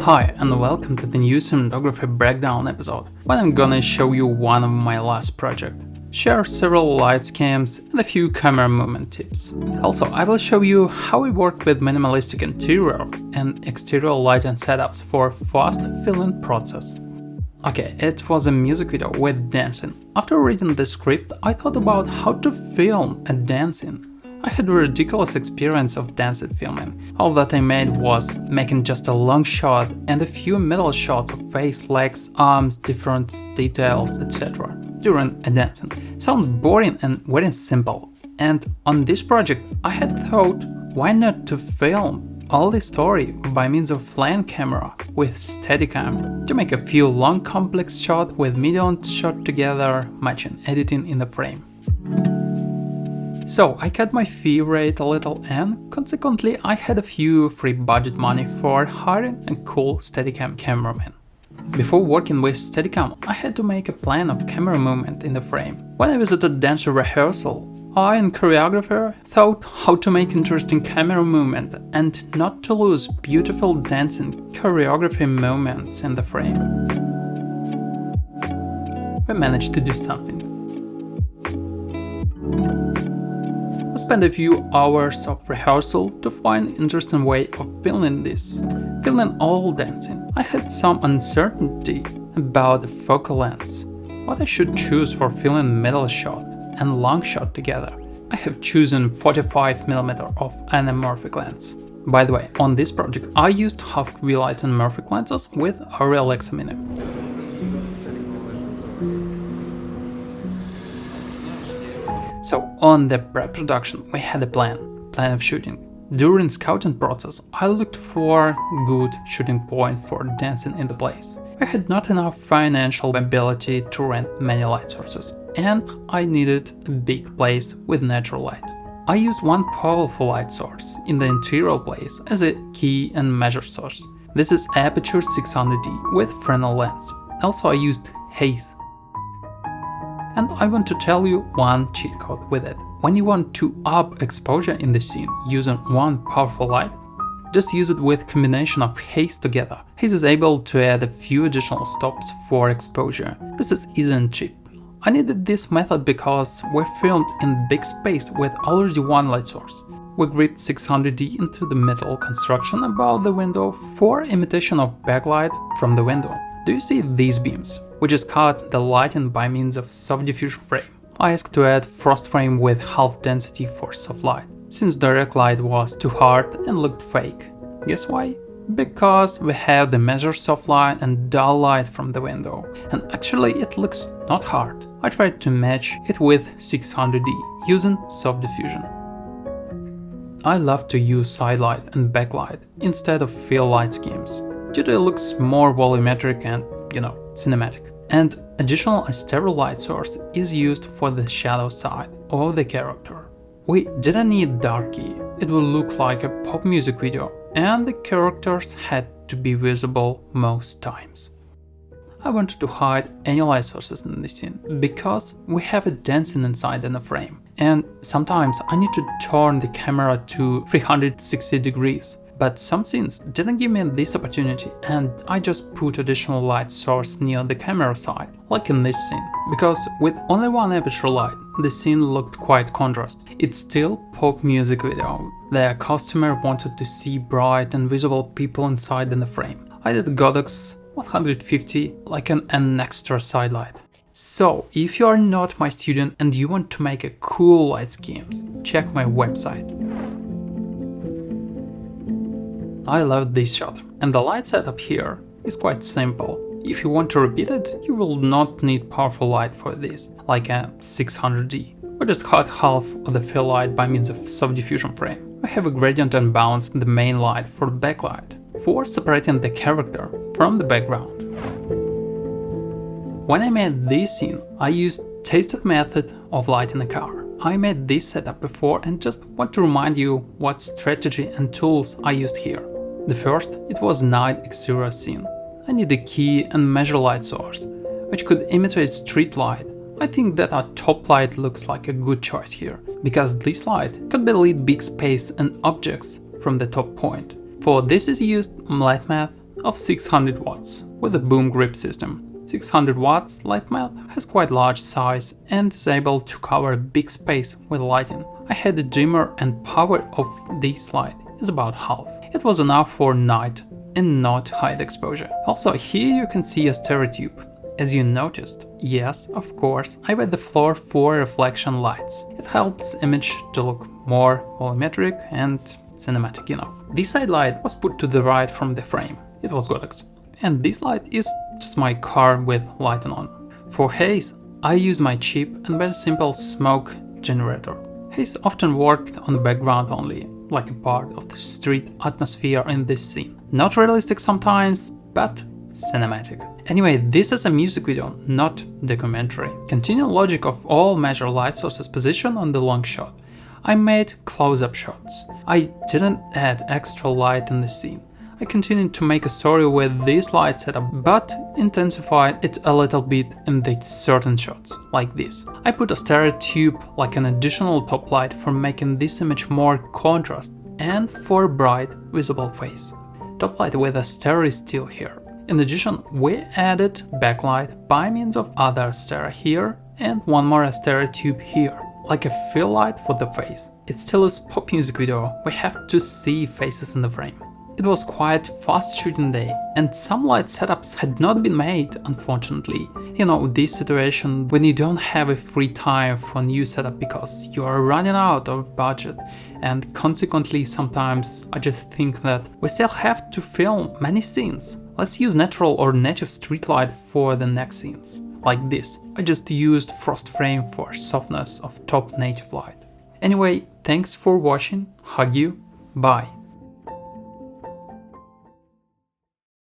Hi and welcome to the new cinematography breakdown episode, when I'm gonna show you one of my last projects, share several light schemes and a few camera movement tips. Also, I will show you how I worked with minimalistic interior and exterior lighting setups for a fast fill-in process. Okay, it was a music video with dancing. After reading the script, I thought about how to film a dancing. I had a ridiculous experience of dancing filming. All that I made was making just a long shot and a few middle shots of face, legs, arms, different details, etc. during a dancing. Sounds boring and very simple. And on this project, I had thought, why not to film all the story by means of flying camera with Steadicam to make a few long complex shots with medium shot together, matching editing in the frame. So I cut my fee rate a little and consequently I had a few free budget money for hiring a cool Steadicam cameraman. Before working with Steadicam, I had to make a plan of camera movement in the frame. When I visited dance rehearsal, I and choreographer thought how to make interesting camera movement and not to lose beautiful dancing choreography moments in the frame. We managed to do something. I spent a few hours of rehearsal to find an interesting way of filming this. Filming all dancing, I had some uncertainty about the focal length, what I should choose for filming middle shot and long shot together. I have chosen 45mm of anamorphic lens. By the way, on this project I used half V-Light anamorphic lenses with Ariel Lexamine. So on the pre-production we had a plan of shooting. During scouting process I looked for good shooting point for dancing in the place. I had not enough financial ability to rent many light sources, and I needed a big place with natural light. I used one powerful light source in the interior place as a key and measure source. This is Aputure 600D with Fresnel lens. Also I used haze. And I want to tell you one cheat code with it. When you want to up exposure in the scene using one powerful light, just use it with combination of haze together. Haze is able to add a few additional stops for exposure. This is easy and cheap. I needed this method because we filmed in big space with already one light source. We gripped 600D into the metal construction above the window for imitation of backlight from the window. Do you see these beams? We just cut the lighting by means of soft diffusion frame. I asked to add frost frame with half density for soft light, since direct light was too hard and looked fake. Guess why? Because we have the measure soft light and dull light from the window, and actually it looks not hard. I tried to match it with 600D using soft diffusion. I love to use side light and backlight instead of fill light schemes, due to it looks more volumetric and, cinematic. And additional stereo light source is used for the shadow side of the character. We didn't need darky, it will look like a pop music video, and the characters had to be visible most times. I wanted to hide any light sources in the scene, because we have a dancing inside in the frame, and sometimes I need to turn the camera to 360 degrees. But some scenes didn't give me this opportunity, and I just put additional light source near the camera side, like in this scene. Because with only one aperture light, the scene looked quite contrast. It's still pop music video. The customer wanted to see bright and visible people inside in the frame. I did Godox 150 like an extra side light. So, if you are not my student and you want to make a cool light schemes, check my website. I love this shot, and the light setup here is quite simple. If you want to repeat it, you will not need powerful light for this, like a 600D. We just cut half of the fill light by means of soft diffusion frame. I have a gradient and bounce the main light for the backlight, for separating the character from the background. When I made this scene, I used tested method of lighting a car. I made this setup before and just want to remind you what strategy and tools I used here. The first, it was night exterior scene. I need a key and measure light source, which could imitate street light. I think that our top light looks like a good choice here, because this light could lit big space and objects from the top point. For this is used light math, of 600 watts with a boom grip system. 600 watts light map has quite large size and is able to cover a big space with lighting. I had a dimmer and power of this light is about half. It was enough for night and not high exposure. Also, here you can see a stereotube. As you noticed, yes, of course, I made the floor for reflection lights. It helps image to look more volumetric and cinematic, you know. This side light was put to the right from the frame. It was Godox. And this light is just my car with lighting on. For haze, I use my cheap and very simple smoke generator. Haze often worked on the background only, like a part of the street atmosphere in this scene. Not realistic sometimes, but cinematic. Anyway, this is a music video, not documentary. Continue logic of all major light sources position on the long shot. I made close-up shots. I didn't add extra light in the scene. I continued to make a story with this light setup, but intensified it a little bit in the certain shots, like this. I put a stereo tube like an additional top light for making this image more contrast and for a bright, visible face. Top light with a stereo is still here. In addition, we added backlight by means of other stereo here and one more stereo tube here, like a fill light for the face. It still is pop music video, we have to see faces in the frame. It was quite fast shooting day, and some light setups had not been made, unfortunately. You know, this situation when you don't have a free time for new setup because you are running out of budget, and consequently sometimes I just think that we still have to film many scenes. Let's use natural or native street light for the next scenes. Like this, I just used frost frame for softness of top native light. Anyway, thanks for watching, hug you, bye.